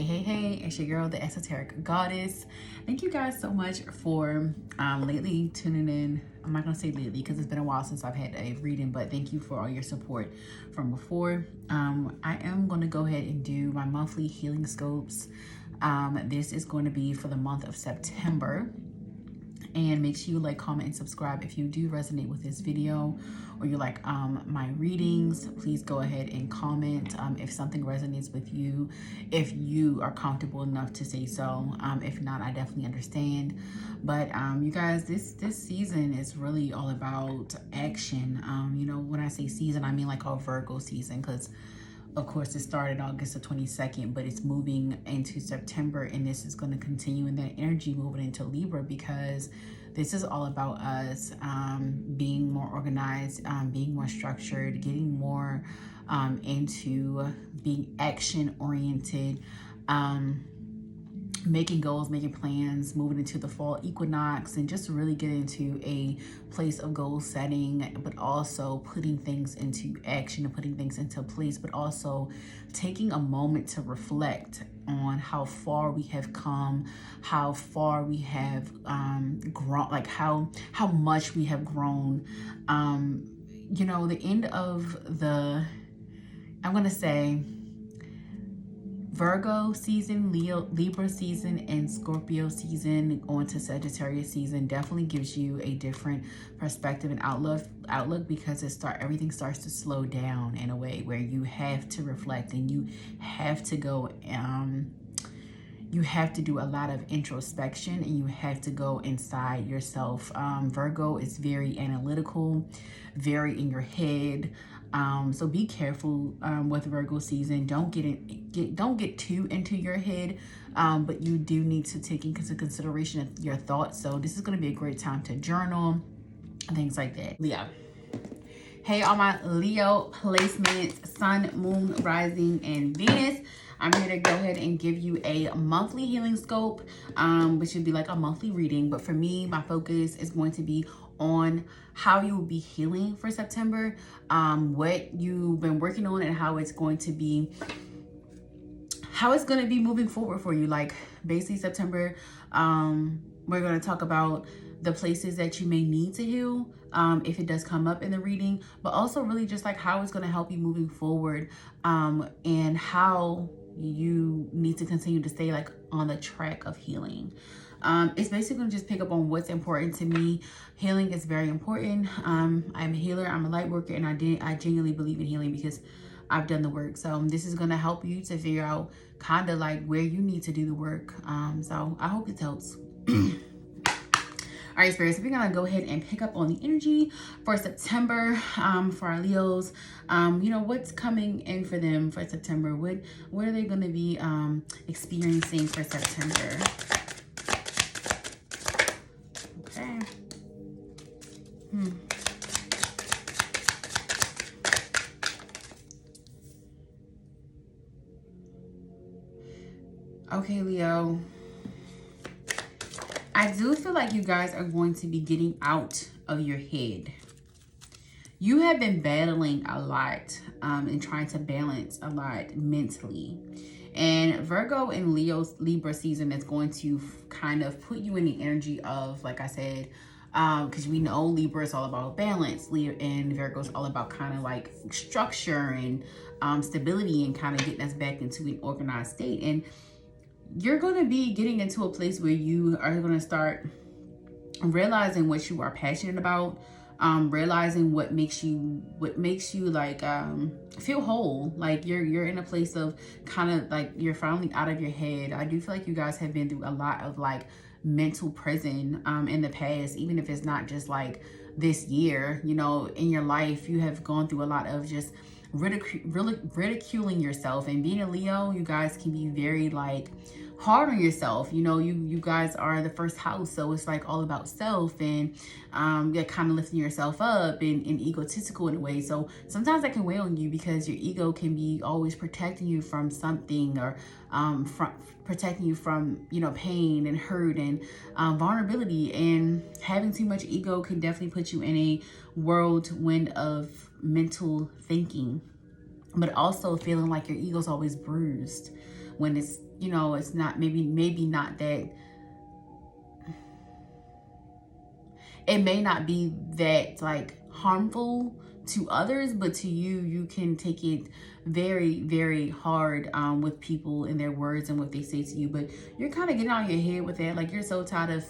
Hey, it's your girl, the esoteric goddess. Thank you guys so much for lately tuning in. I'm not gonna say lately because it's been a while since I've had a reading, but thank you for all your support from before. I am gonna go ahead and do my monthly healing scopes. This is going to be for the month of September. And make sure you like, comment, and subscribe if you do resonate with this video or you like my readings. Please go ahead and comment if something resonates with you, if you are comfortable enough to say so. If not, I definitely understand. But you guys, this season is really all about action. You know, when I say season, I mean like our Virgo season, because of course, it started August the 22nd, but it's moving into September, and this is going to continue in that energy moving into Libra, because this is all about us being more organized, being more structured, getting more into being action-oriented, making goals, making plans, moving into the fall equinox, and just really get into a place of goal setting, but also putting things into action and putting things into place, but also taking a moment to reflect on how far we have come, how far we have grown, like how much we have grown. You know, the end of the, I'm gonna say, Virgo season, Libra season, and Scorpio season going to Sagittarius season definitely gives you a different perspective and outlook because everything starts to slow down in a way where you have to reflect and you have to go you have to do a lot of introspection and you have to go inside yourself. Virgo is very analytical, very in your head. So be careful with Virgo season. Don't get too into your head, but you do need to take into consideration your thoughts. So this is going to be a great time to journal, things like that. Leo. Hey, all my Leo placements, Sun, Moon, Rising, and Venus. I'm here to go ahead and give you a monthly healing scope, which would be like a monthly reading. But for me, my focus is going to be on how you will be healing for September, what you've been working on, and how it's going to be moving forward for you. Like basically September, we're going to talk about the places that you may need to heal, if it does come up in the reading, but also really just like how it's going to help you moving forward, and how you need to continue to stay like on the track of healing. It's basically going to just pick up on what's important to me. Healing is very important. I'm a healer, I'm a light worker, and I genuinely believe in healing because I've done the work. So this is going to help you to figure out kind of like where you need to do the work. So I hope this helps. All right, spirits, we're gonna go ahead and pick up on the energy for September, for our Leos. You know, what's coming in for them for September? What are they gonna be experiencing for September? Okay. Okay, Leo. I do feel like you guys are going to be getting out of your head. You have been battling a lot and trying to balance a lot mentally. And Virgo and Libra season is going to kind of put you in the energy of, like I said, because we know Libra is all about balance, and Virgo is all about kind of like structure and stability and kind of getting us back into an organized state. And you're going to be getting into a place where you are going to start realizing what you are passionate about, realizing what makes you like feel whole, like you're in a place of kind of like you're finally out of your head. I do feel like you guys have been through a lot of like mental prison in the past, even if it's not just like this year. You know, in your life you have gone through a lot of just ridiculing yourself. And being a Leo, you guys can be very like hard on yourself. You know, you guys are the first house, so it's like all about self, and you're kind of lifting yourself up and egotistical in a way. So sometimes that can weigh on you because your ego can be always protecting you from something, or protecting you from, you know, pain and hurt and vulnerability. And having too much ego can definitely put you in a whirlwind of mental thinking, but also feeling like your ego's always bruised. when it's, you know, it's not, maybe not that, it may not be that like harmful to others, but to you, you can take it very, very hard with people and their words and what they say to you. But you're kind of getting out of your head with that. Like, you're so tired of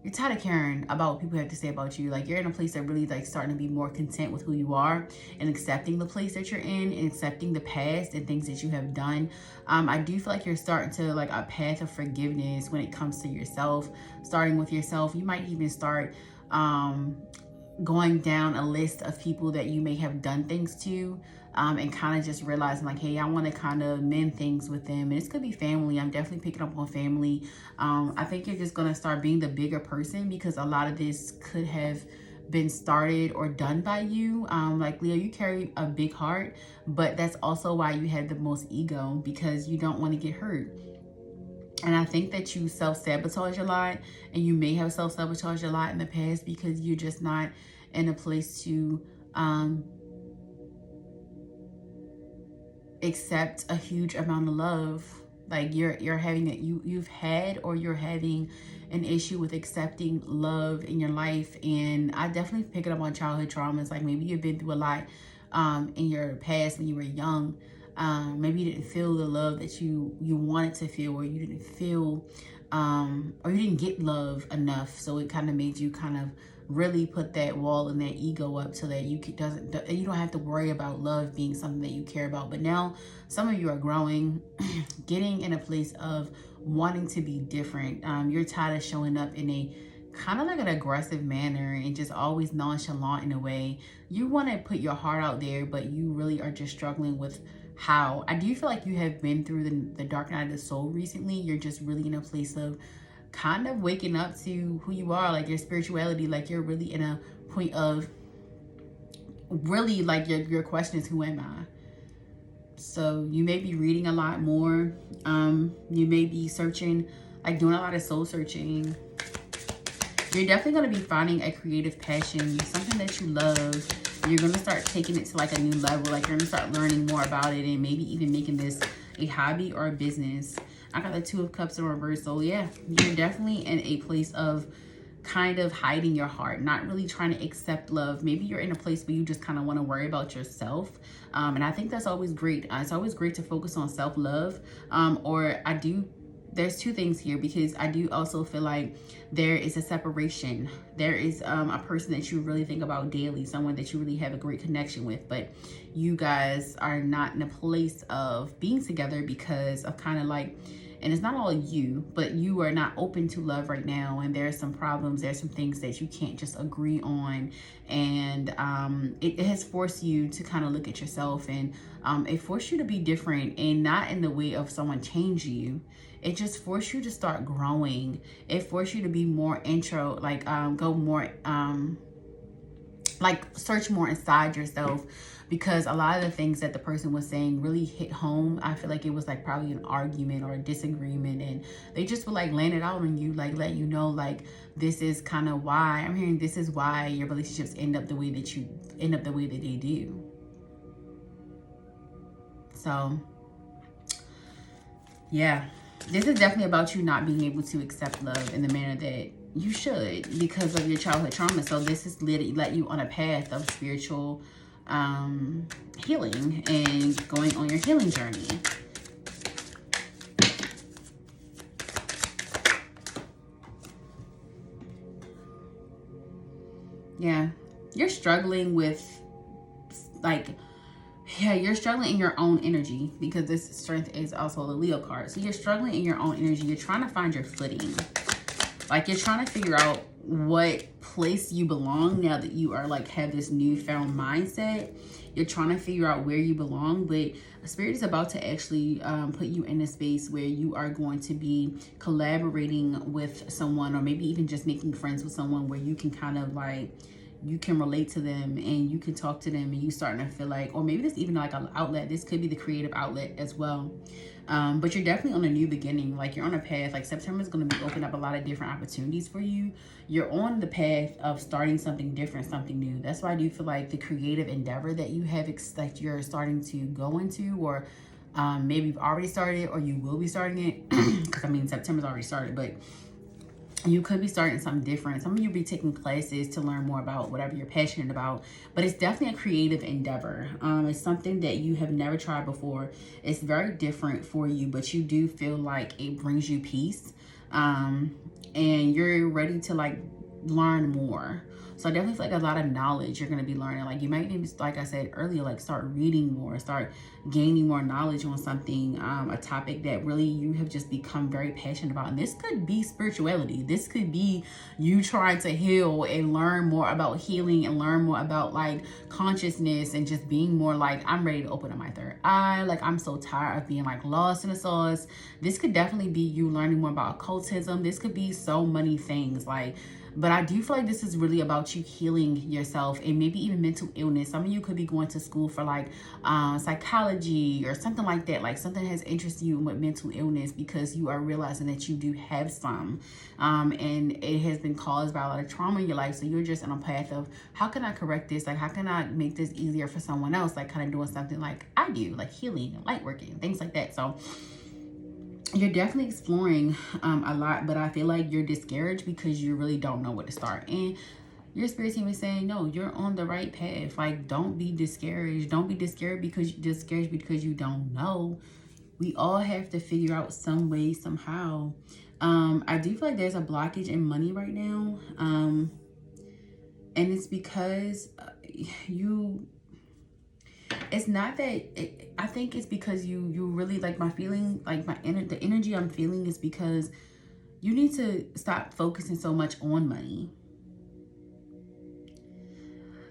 you're tired of caring about what people have to say about you. Like, you're in a place that really like starting to be more content with who you are and accepting the place that you're in and accepting the past and things that you have done. I do feel like you're starting to like a path of forgiveness when it comes to yourself, starting with yourself. You might even start going down a list of people that you may have done things to, and kind of just realizing like, hey, I want to kind of mend things with them. And this could be family. I'm definitely picking up on family. I think you're just going to start being the bigger person, because a lot of this could have been started or done by you. Like, Leo, you carry a big heart, but that's also why you have the most ego, because you don't want to get hurt. And I think that you self-sabotage a lot, and you may have self-sabotaged a lot in the past because you're just not in a place to accept a huge amount of love. Like, you're having it, you've had, or you're having an issue with accepting love in your life. And I definitely pick it up on childhood traumas. Like, maybe you've been through a lot in your past when you were young. Maybe you didn't feel the love that you wanted to feel, or you didn't feel, or you didn't get love enough. So it kind of made you kind of really put that wall and that ego up so that you don't have to worry about love being something that you care about. But now some of you are growing, getting in a place of wanting to be different. You're tired of showing up in a kind of like an aggressive manner and just always nonchalant in a way. You want to put your heart out there, but you really are just struggling with how. I do feel like you have been through the dark night of the soul recently. You're just really in a place of kind of waking up to who you are, like your spirituality. Like, you're really in a point of really like your question is, who am I? So you may be reading a lot more. You may be searching, like doing a lot of soul searching. You're definitely going to be finding a creative passion, something that you love. You're going to start taking it to like a new level. Like, you're going to start learning more about it and maybe even making this a hobby or a business. I got the Two of Cups in reverse. So yeah, you're definitely in a place of kind of hiding your heart, not really trying to accept love. Maybe you're in a place where you just kind of want to worry about yourself. And I think that's always great. It's always great to focus on self-love. There's two things here, because I do also feel like there is a separation. There is a person that you really think about daily, someone that you really have a great connection with, but you guys are not in a place of being together because of kind of like, and it's not all you, but you are not open to love right now. And there's some problems, there's some things that you can't just agree on. And it has forced you to kind of look at yourself, and it forced you to be different, and not in the way of someone change you. It just forced you to start growing. It forced you to be more go more, like search more inside yourself, because a lot of the things that the person was saying really hit home. I feel like it was like probably an argument or a disagreement, and they just were like laying it out on you, like let you know, like, this is kind of why I'm hearing, this is why your relationships end up the way that they do. So yeah, this is definitely about you not being able to accept love in the manner that you should because of your childhood trauma. So this is let you on a path of spiritual healing and going on your healing journey. Yeah, you're struggling with you're struggling in your own energy, because this strength is also the Leo card. So you're struggling in your own energy. You're trying to find your footing. Like, you're trying to figure out what place you belong now that you are have this newfound mindset. You're trying to figure out where you belong, but Spirit is about to actually put you in a space where you are going to be collaborating with someone, or maybe even just making friends with someone where you can kind of you can relate to them and you can talk to them, and you starting to feel like, or maybe this even like an outlet. This could be the creative outlet as well. But you're definitely on a new beginning. Like, you're on a path. Like, September is going to be opening up a lot of different opportunities for you. You're on the path of starting something different, something new. That's why I do feel like the creative endeavor that you have, that you're starting to go into, or maybe you've already started, or you will be starting it. Because I mean, September's already started, but you could be starting something different. Some of you will be taking classes to learn more about whatever you're passionate about, but it's definitely a creative endeavor. It's something that you have never tried before. It's very different for you, but you do feel like it brings you peace. And you're ready to like learn more. So I definitely feel like a lot of knowledge you're going to be learning. Like, you might need to, like I said earlier, like start reading more, start gaining more knowledge on something, a topic that really you have just become very passionate about. And this could be spirituality. This could be you trying to heal and learn more about healing and learn more about like consciousness, and just being more like, I'm ready to open up my third eye. Like, I'm so tired of being like lost in the sauce. This could definitely be you learning more about occultism. This could be so many things. Like, but I do feel like this is really about you healing yourself, and maybe even mental illness. Some of you could be going to school for like psychology or something like that. Like, something has interested you with mental illness because you are realizing that you do have some, and it has been caused by a lot of trauma in your life. So you're just on a path of, how can I correct this? Like, how can I make this easier for someone else? Like, kind of doing something like I do, like healing and light working, things like that. So you're definitely exploring a lot, but I feel like you're discouraged because you really don't know what to start. And your spirit team is saying, no, you're on the right path. Like, don't be discouraged. Don't be discouraged because you don't know. We all have to figure out some way, somehow. I do feel like there's a blockage in money right now. And it's because it's not that I think it's because you really, like, my feeling, like the energy I'm feeling is because you need to stop focusing so much on money.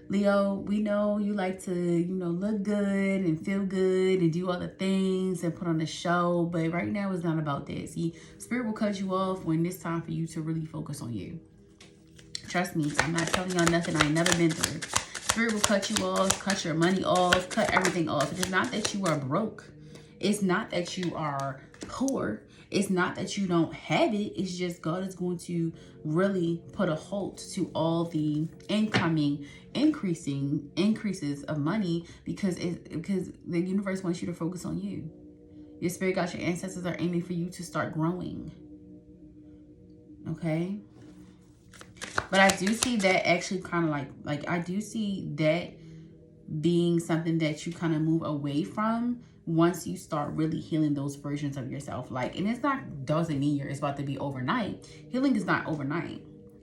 Leo, we know you like to, look good and feel good and do all the things and put on the show, but right now it's not about that. See, spirit will cut you off when it's time for you to really focus on you. Trust me, I'm not telling y'all nothing I ain't never been through. Spirit will cut you off, cut your money off, cut everything off. It is not that you are broke. It's not that you are poor. It's not that you don't have it. It's just God is going to really put a halt to all the incoming increases of money, because the universe wants you to focus on you. Your spirit guides, your ancestors are aiming for you to start growing. Okay? But I do see that actually kind of like I do see that being something that you kind of move away from once you start really healing those versions of yourself. Like, and it's not, doesn't mean it's about to be overnight. Healing is not overnight.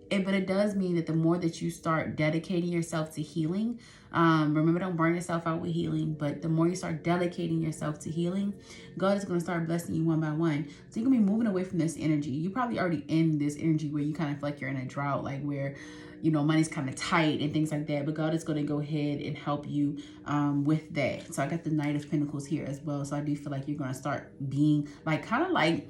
But it does mean that the more that you start dedicating yourself to healing, remember, don't burn yourself out with healing, but the more you start dedicating yourself to healing, God is going to start blessing you one by one. So you're going to be moving away from this energy. You're probably already in this energy where you kind of feel like you're in a drought, like where, money's kind of tight and things like that. But God is going to go ahead and help you with that. So I got the Knight of Pentacles here as well. So I do feel like you're going to start being like, kind of like,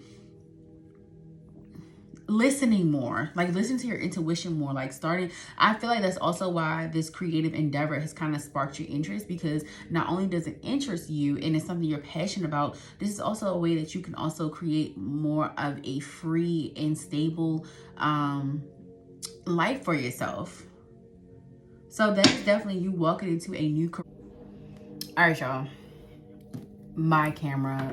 listening more, like listen to your intuition more, like starting. I feel like that's also why this creative endeavor has kind of sparked your interest, because not only does it interest you and it's something you're passionate about, this is also a way that you can also create more of a free and stable life for yourself. So that's definitely you walking into a new career. All right, y'all, my camera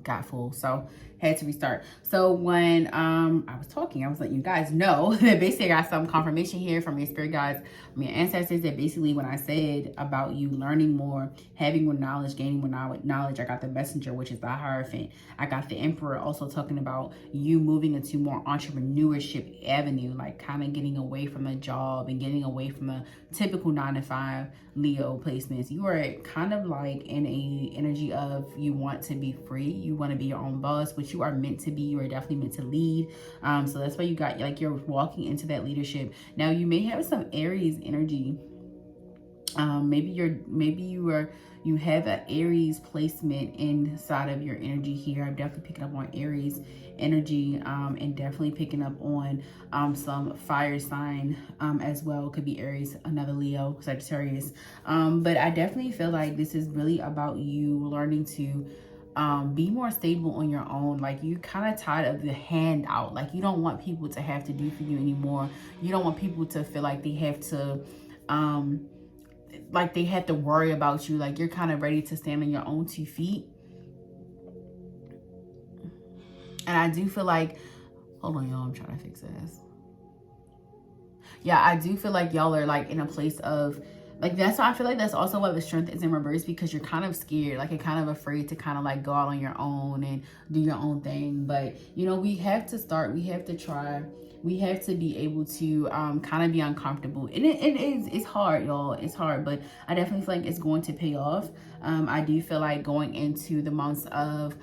got full, so had to restart. So when I was talking, I was letting you guys know that basically I got some confirmation here from your spirit guides, from your ancestors, that basically when I said about you learning more, having more knowledge, gaining more knowledge, I got the messenger, which is the Hierophant. I got the Emperor, also talking about you moving into more entrepreneurship avenue, like kind of getting away from a job and getting away from a typical 9-to-5 Leo placements. You are kind of like in a energy of you want to be free, you want to be your own boss, which you are meant to be. You are definitely meant to lead. So that's why you got, like, you're walking into that leadership. Now you may have some Aries energy Maybe you have an Aries placement inside of your energy here. I'm definitely picking up on Aries energy, and definitely picking up on some fire sign as well. Could be Aries, another Leo, Sagittarius. But I definitely feel like this is really about you learning to be more stable on your own. Like, you're kind of tired of the handout. Like, you don't want people to have to do for you anymore. You don't want people to feel like they have to worry about you. Like, you're kind of ready to stand on your own 2 feet. And I do feel like, hold on, y'all, I'm trying to fix this. Yeah, I do feel like y'all are like in a place of, like, that's why I feel like that's also why the strength is in reverse, because you're kind of scared. Like, you're kind of afraid to kind of like go out on your own and do your own thing. But, you know, we have to start. We have to try. We have to be able to kind of be uncomfortable. And it's hard, y'all. It's hard, but I definitely feel like it's going to pay off. I do feel like going into the months of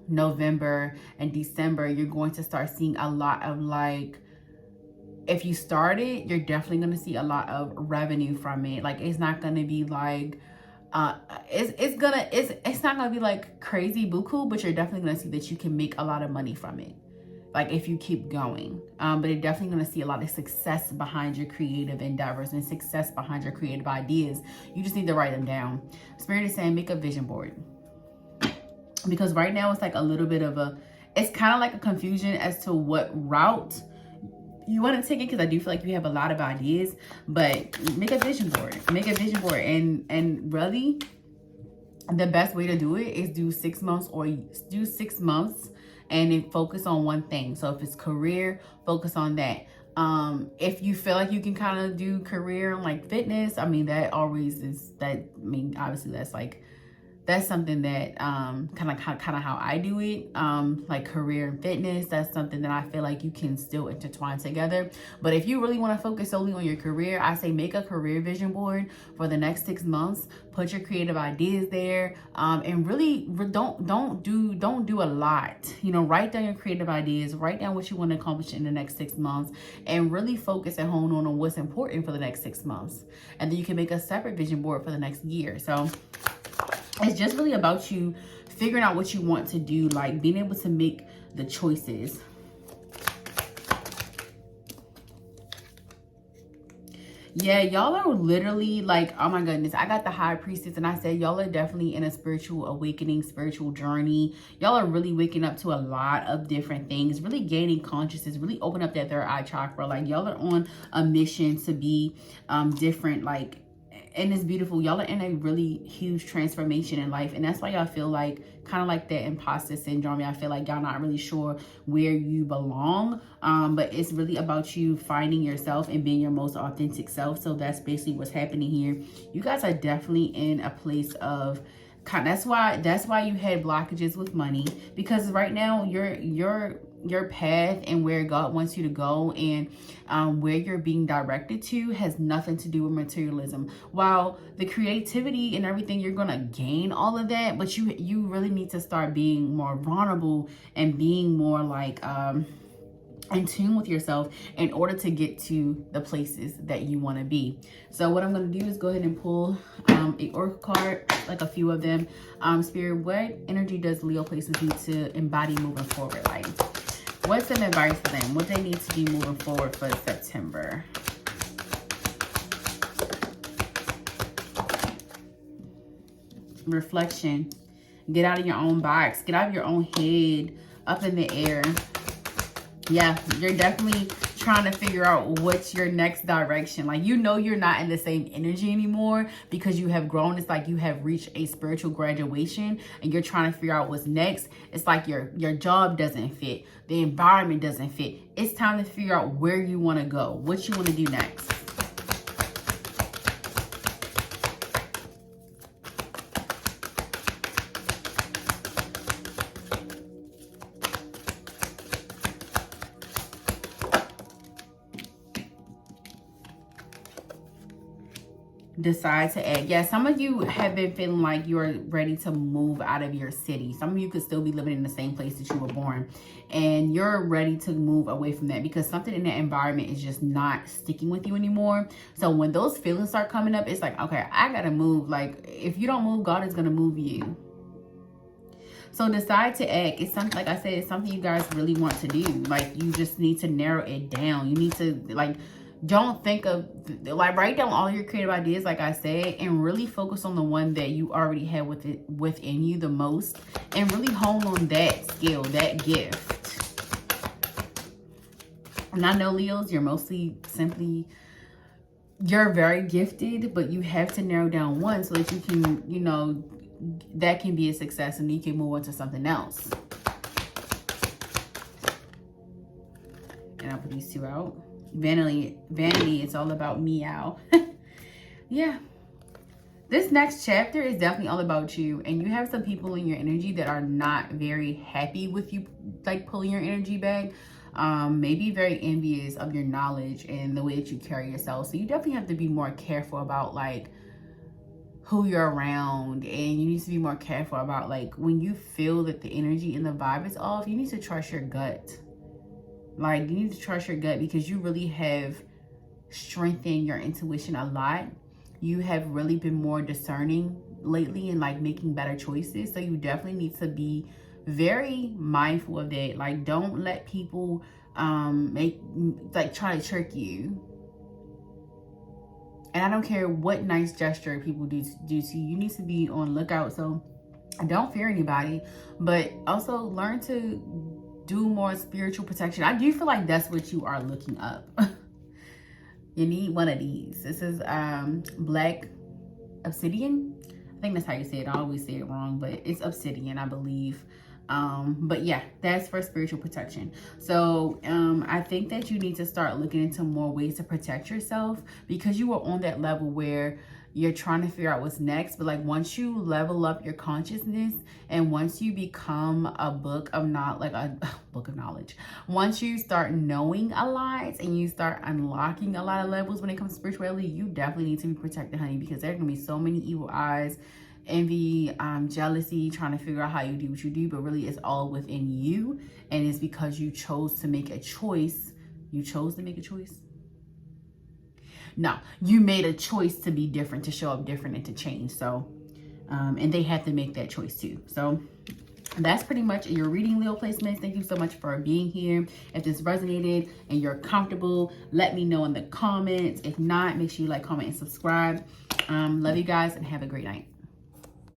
November and December, you're going to start seeing a lot of, like, if you started, you're definitely going to see a lot of revenue from it. Like, it's not going to be like it's not going to be like crazy buku, but you're definitely going to see that you can make a lot of money from it, like, if you keep going. But you're definitely going to see a lot of success behind your creative endeavors and success behind your creative ideas. You just need to write them down. Spirit is saying make a vision board, because right now it's like a little bit of it's kind of like a confusion as to what route you want to take it, because I do feel like you have a lot of ideas. But make a vision board. Make a vision board. And really, the best way to do it is do 6 months, or do 6 months and then focus on one thing. So if it's career, focus on that. If you feel like you can kind of do career like fitness, I mean, that always is that. I mean, obviously that's something that kind of how I do it, like career and fitness. That's something that I feel like you can still intertwine together. But if you really want to focus solely on your career, I say make a career vision board for the next 6 months. Put your creative ideas there, and really don't do a lot. You know, write down your creative ideas, write down what you want to accomplish in the next 6 months, and really focus and hone on what's important for the next 6 months. And then you can make a separate vision board for the next year. So it's just really about you figuring out what you want to do, like being able to make the choices. Yeah, y'all are literally like, oh my goodness, I got the High Priestess, and I said y'all are definitely in a spiritual awakening, spiritual journey. Y'all are really waking up to a lot of different things, really gaining consciousness, really open up that third eye chakra. Like, y'all are on a mission to be different, like, and it's beautiful. Y'all are in a really huge transformation in life, and that's why y'all feel like kind of like that imposter syndrome. I feel like y'all not really sure where you belong, but it's really about you finding yourself and being your most authentic self. So that's basically what's happening here. You guys are definitely in a place of that's why you had blockages with money, because right now your path and where God wants you to go and where you're being directed to has nothing to do with materialism. While the creativity and everything, you're gonna gain all of that, but you really need to start being more vulnerable and being more like in tune with yourself in order to get to the places that you want to be. So what I'm going to do is go ahead and pull a oracle card, like a few of them. Spirit, what energy does Leo placements need to embody moving forward? Like, what's some advice for them? What they need to do moving forward for September? Reflection. Get out of your own box. Get out of your own head. Up in the air. Yeah, you're definitely trying to figure out what's your next direction. Like, you know, you're not in the same energy anymore because you have grown. It's like you have reached a spiritual graduation and you're trying to figure out what's next. It's like your job doesn't fit. The environment doesn't fit. It's time to figure out where you want to go, what you want to do next. decide to act. Yeah, some of you have been feeling like you're ready to move out of your city. Some of you could still be living in the same place that you were born, and you're ready to move away from that because something in that environment is just not sticking with you anymore. So when those feelings start coming up, it's like, okay, I gotta move. Like, if you don't move, God is gonna move you. So decide to act. It's something, like I said, it's something you guys really want to do. Like, you just need to narrow it down. You need to, like, don't think of, like, write down all your creative ideas, like I said, and really focus on the one that you already have within you the most, and really hone on that skill, that gift. And I know, Leos, you're mostly simply, you're very gifted, but you have to narrow down one so that you can, you know, that can be a success and you can move on to something else. And I'll put these two out. Vanity, it's all about meow. Yeah. This next chapter is definitely all about you. And you have some people in your energy that are not very happy with you, like, pulling your energy back. Maybe very envious of your knowledge and the way that you carry yourself. So you definitely have to be more careful about, like, who you're around. And you need to be more careful about, like, when you feel that the energy and the vibe is off, you need to trust your gut. Like, you need to trust your gut because you really have strengthened your intuition a lot. You have really been more discerning lately and, like, making better choices. So you definitely need to be very mindful of that. Like, don't let people try to trick you. And I don't care what nice gesture people do to you. You need to be on lookout. So don't fear anybody, but also learn to do more spiritual protection. I do feel like that's what you are looking up. You need one of these. This is black obsidian. I think that's how you say it. I always say it wrong, but it's obsidian, I believe. But yeah, that's for spiritual protection. So I think that you need to start looking into more ways to protect yourself because you are on that level where you're trying to figure out what's next. But, like, once you level up your consciousness and once you become a book of knowledge, once you start knowing a lot and you start unlocking a lot of levels when it comes to spirituality, you definitely need to be protected, honey, because there are gonna be so many evil eyes, envy, jealousy, trying to figure out how you do what you do, but really it's all within you. And it's because you chose to make a choice. You chose to make a choice. No, you made a choice to be different, to show up different, and to change. So, and they have to make that choice too. So that's pretty much your reading, Leo placements. Thank you so much for being here. If this resonated and you're comfortable, let me know in the comments. If not, make sure you like, comment, and subscribe. Love you guys and have a great night.